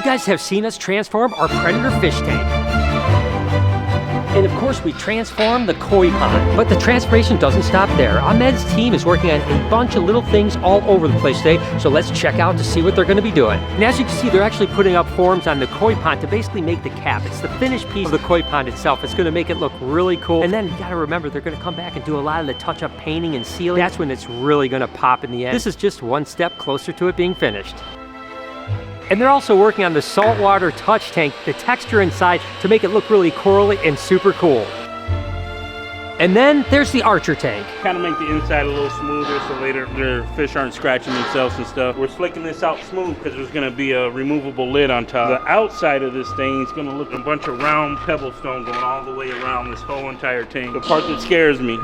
You guys have seen us transform our Predator fish tank. And of course, we transformed the koi pond. But the transformation doesn't stop there. Ahmed's team is working on a bunch of little things all over the place today, so let's check out to see what they're gonna be doing. And as you can see, they're actually putting up forms on the koi pond to basically make the cap. It's the finished piece of the koi pond itself. It's gonna make it look really cool. And then you gotta remember, they're gonna come back and do a lot of the touch-up painting and sealing. That's when it's really gonna pop in the end. This is just one step closer to it being finished. And they're also working on the saltwater touch tank, the texture inside, to make it look really corally and super cool. And then there's the Archer tank. Kind of make the inside a little smoother so later their fish aren't scratching themselves and stuff. We're slicking this out smooth because there's going to be a removable lid on top. The outside of this thing is going to look a bunch of round pebble stone going all the way around this whole entire tank. The part that scares me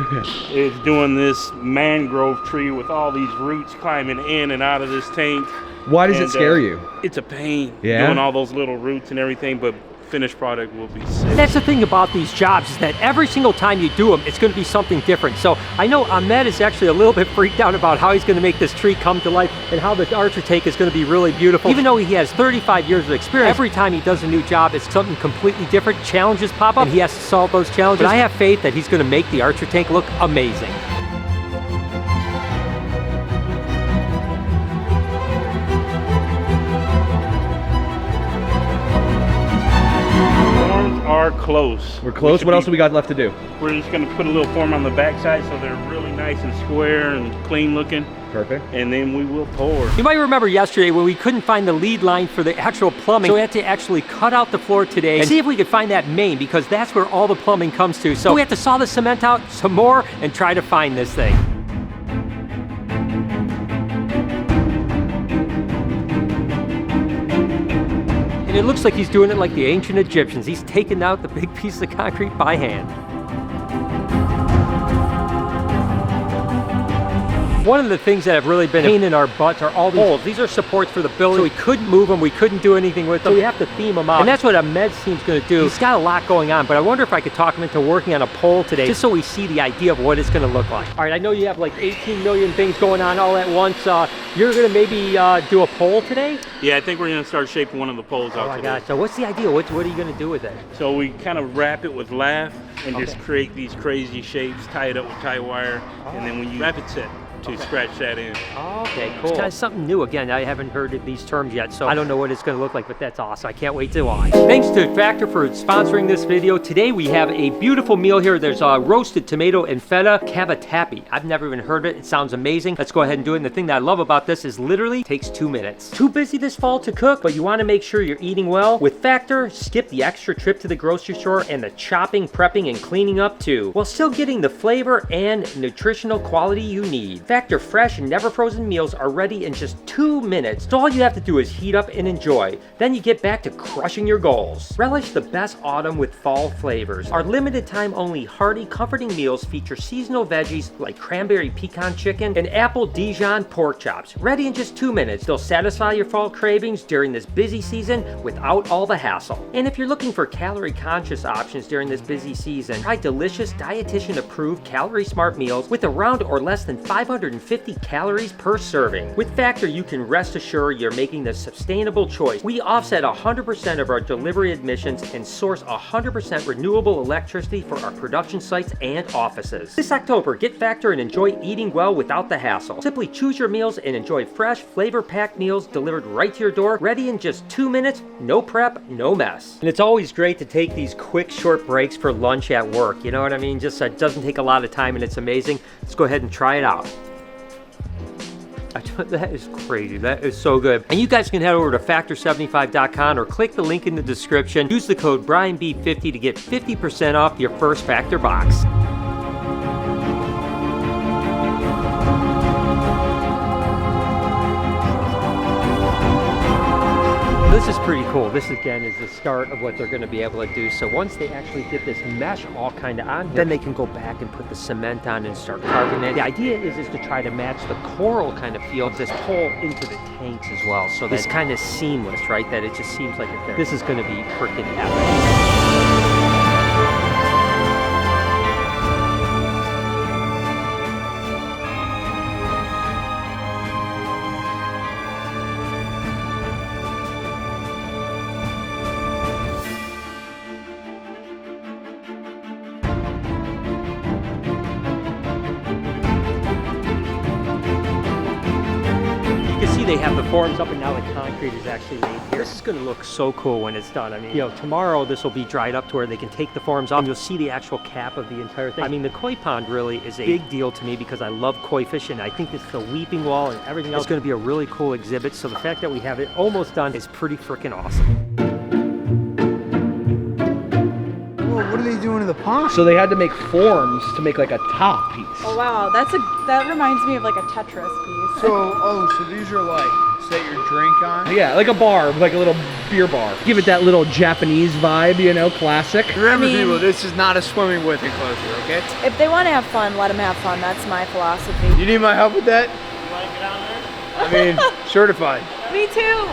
is doing this mangrove tree with all these roots climbing in and out of this tank. Why does it scare you? It's a pain doing all those little roots and everything, but finished product will be sick. That's the thing about these jobs, is that every single time you do them, it's going to be something different. So I know Ahmed is actually a little bit freaked out about how he's going to make this tree come to life and how the Archer tank is going to be really beautiful. Even though he has 35 years of experience, every time he does a new job, it's something completely different. Challenges pop up and he has to solve those challenges. But I have faith that he's going to make the Archer tank look amazing. Are close. We're close. What else do we got left to do? We're just going to put a little form on the backside so they're really nice and square and clean looking. Perfect. And then we will pour. You might remember yesterday when we couldn't find the lead line for the actual plumbing, so we had to actually cut out the floor today and see if we could find that main, because that's where all the plumbing comes to. So we have to saw the cement out some more and try to find this thing. It looks like he's doing it like the ancient Egyptians. He's taking out the big piece of concrete by hand. One of the things that have really been a pain in our butts are all these poles. These are supports for the building, so we couldn't move them, we couldn't do anything with them. So we have to theme them out. And that's what Ahmed's team's gonna do. He's got a lot going on, but I wonder if I could talk him into working on a pole today, just so we see the idea of what it's gonna look like. All right, I know you have like 18 million things going on all at once. You're gonna maybe do a pole today? Yeah, I think we're gonna start shaping one of the poles out today. Oh my gosh, so what's the idea? What are you gonna do with it? So we kind of wrap it with lath and just create these crazy shapes, tie it up with tie wire, and then when you wrap it set to scratch that in. Oh, okay, cool. It's kind of something new. Again, I haven't heard of these terms yet, so I don't know what it's going to look like, but that's awesome. I can't wait to watch. Thanks to Factor for sponsoring this video. Today we have a beautiful meal here. There's roasted tomato and feta cavatappi. I've never even heard of it. It sounds amazing. Let's go ahead and do it. And the thing that I love about this is literally takes 2 minutes. Too busy this fall to cook, but you want to make sure you're eating well. With Factor, skip the extra trip to the grocery store and the chopping, prepping, and cleaning up too, while still getting the flavor and nutritional quality you need. Factor fresh and never frozen meals are ready in just 2 minutes. So all you have to do is heat up and enjoy. Then you get back to crushing your goals. Relish the best autumn with fall flavors. Our limited time only hearty, comforting meals feature seasonal veggies like cranberry pecan chicken and apple Dijon pork chops. Ready in just 2 minutes. They'll satisfy your fall cravings during this busy season without all the hassle. And if you're looking for calorie conscious options during this busy season, try delicious dietitian approved calorie smart meals with around or less than 550 calories per serving. With Factor, you can rest assured you're making the sustainable choice. We offset 100% of our delivery emissions and source 100% renewable electricity for our production sites and offices. This October, get Factor and enjoy eating well without the hassle. Simply choose your meals and enjoy fresh, flavor-packed meals delivered right to your door, ready in just 2 minutes, no prep, no mess. And it's always great to take these quick, short breaks for lunch at work. You know what I mean? Just it doesn't take a lot of time and it's amazing. Let's go ahead and try it out. That is crazy. That is so good. And you guys can head over to factor75.com or click the link in the description. Use the code BrianB50 to get 50% off your first Factor box. This is pretty cool. This again is the start of what they're going to be able to do. So once they actually get this mesh all kind of on here, then they can go back and put the cement on and start carving it. The idea is to try to match the coral kind of feel of this pole into the tanks as well. So this kind of seamless, right? That it just seems like it's there. This is going to be freaking epic. they have the forms up and now the concrete is actually laid here. This is gonna look so cool when it's done. I mean, you know, tomorrow this will be dried up to where they can take the forms off and you'll see the actual cap of the entire thing. I mean, the koi pond really is a big deal to me because I love koi fishing. I think it's the weeping wall and everything else is gonna be a really cool exhibit. So the fact that we have it almost done is pretty freaking awesome. What are they doing in the pond? So they had to make forms to make like a top piece. Oh wow, that reminds me of like a Tetris piece. So these are like set your drink on. Yeah, like a bar, like a little beer bar. Give it that little Japanese vibe, you know, classic. Remember, people, this is not a swimming with enclosure, okay? If they want to have fun, let them have fun. That's my philosophy. You need my help with that? You want to get on there? I mean, certified. Me too.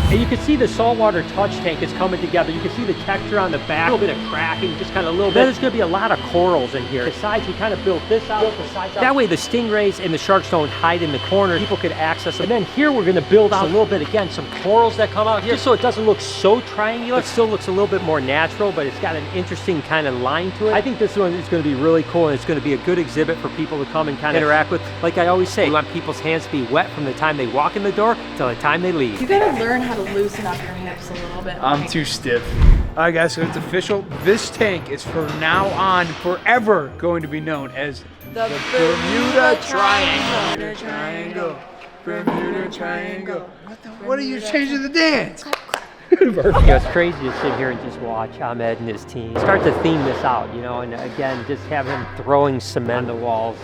And you can see the saltwater touch tank is coming together. You can see the texture on the back, a little bit of cracking, just kind of a little bit. There's gonna be a lot of corals in here. The sides, we kind of built this out, the sides out. That way the stingrays and the sharks don't hide in the corner. People could access them. And then here we're gonna build out a little bit, again, some corals that come out here, just so it doesn't look so triangular. It still looks a little bit more natural, but it's got an interesting kind of line to it. I think this one is gonna be really cool, and it's gonna be a good exhibit for people to come and kind of interact with. Like I always say, we want people's hands to be wet from the time they walk in the door till the time they leave. You gotta learn how to loosen up your hips a little bit. I'm too stiff. All right, guys, so it's official. This tank is from now on forever going to be known as the Bermuda Triangle. Bermuda Triangle. What are you changing the dance? You know, it's crazy to sit here and just watch Ahmed and his team start to theme this out, you know, and again, just have him throwing cement on the walls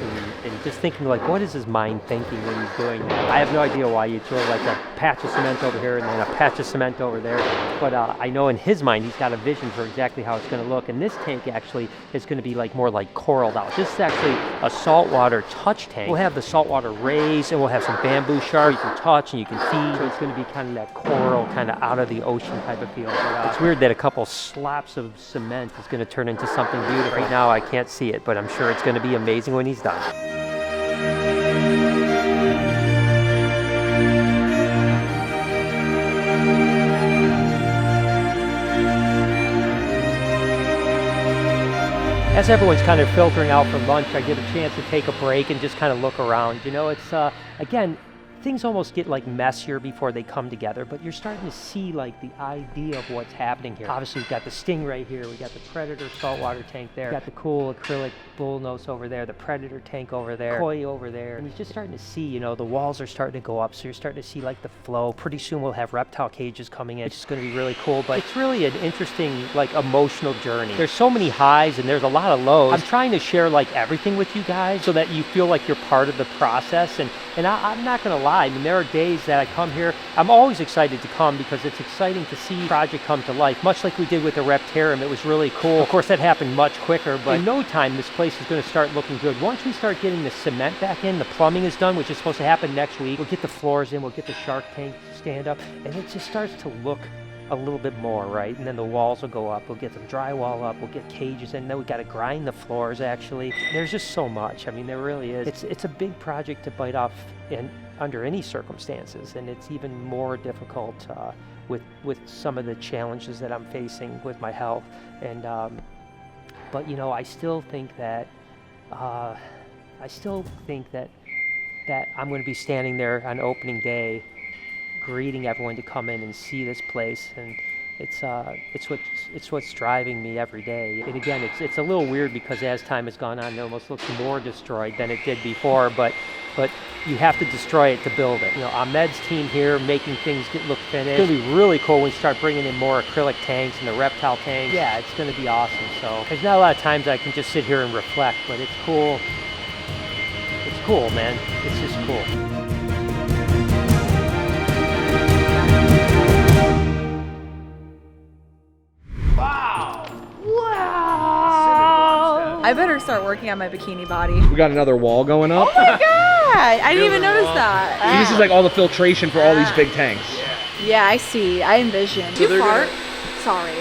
and just thinking like, what is his mind thinking when he's doing that? I have no idea why you throw like a patch of cement over here and then a patch of cement over there, but I know in his mind he's got a vision for exactly how it's going to look, and this tank actually is going to be like more like coraled out. This is actually a saltwater touch tank. We'll have the saltwater rays and we'll have some bamboo sharks you can touch and you can feed, so it's going to be kind of that coral kind of out of the ocean type of feel. But, it's weird that a couple slops of cement is going to turn into something beautiful. Right now I can't see it, but I'm sure it's going to be amazing when he's done. As everyone's kind of filtering out for lunch, I get a chance to take a break and just kind of look around. You know, it's, again, things almost get like messier before they come together, but you're starting to see like the idea of what's happening here. Obviously we've got the stingray here, we got the predator saltwater tank there, we got the cool acrylic bullnose over there, the predator tank over there, koi over there, and you're just starting to see, you know, the walls are starting to go up, so you're starting to see like the flow. Pretty soon we'll have reptile cages coming in, which is going to be really cool, but it's really an interesting like emotional journey. There's so many highs and there's a lot of lows. I'm trying to share like everything with you guys so that you feel like you're part of the process, and I'm not going to lie, I mean, there are days that I come here, I'm always excited to come because it's exciting to see the project come to life, much like we did with the Reptarium. It was really cool. Of course, that happened much quicker, but in no time, this place is going to start looking good. Once we start getting the cement back in, the plumbing is done, which is supposed to happen next week. We'll get the floors in, we'll get the shark tank stand up, and it just starts to look a little bit more, right? And then the walls will go up, we'll get some drywall up, we'll get cages in, then we got to grind the floors actually. There's just so much. I mean, there really is. It's a big project to bite off in under any circumstances, and it's even more difficult with some of the challenges that I'm facing with my health. And but you know, I still think that that I'm going to be standing there on opening day greeting everyone to come in and see this place, and it's what's driving me every day. And again, it's a little weird because as time has gone on, it almost looks more destroyed than it did before, but you have to destroy it to build it. You know, Ahmed's team here making things look finished. It's going to be really cool when we start bringing in more acrylic tanks and the reptile tanks. Yeah, it's going to be awesome. So there's not a lot of times I can just sit here and reflect, but it's cool. It's cool, man. It's just cool. I better start working on my bikini body. We got another wall going up. Oh my god! I didn't even notice that. This is like all the filtration for all these big tanks. Yeah, I see. I envision. Too far? Sorry.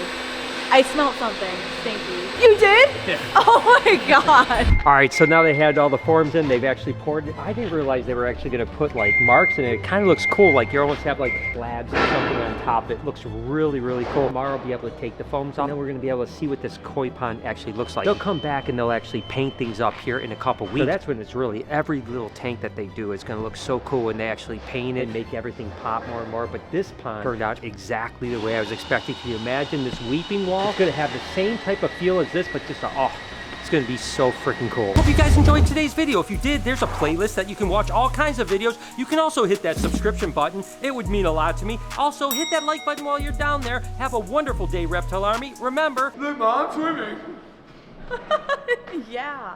I smelled something stinky. You did? Yeah. Oh my god. All right, so now they had all the forms in. They've actually poured it. I didn't realize they were actually going to put like marks in it. It kind of looks cool. Like you almost have like slabs or something on top. It looks really, really cool. Tomorrow I'll be able to take the foams off. And then we're going to be able to see what this koi pond actually looks like. They'll come back and they'll actually paint things up here in a couple weeks. So that's when it's really, every little tank that they do is going to look so cool when they actually paint it and make everything pop more and more. But this pond turned out exactly the way I was expecting. Can you imagine this weeping wall? It's going to have the same type of feel as this, but just it's gonna be so freaking cool. Hope you guys enjoyed today's video. If you did, there's a playlist that you can watch all kinds of videos. You can also hit that subscription button. It would mean a lot to me. Also, hit that like button while you're down there. Have a wonderful day, Reptile Army. Remember, Look, Mom, swimming. Yeah.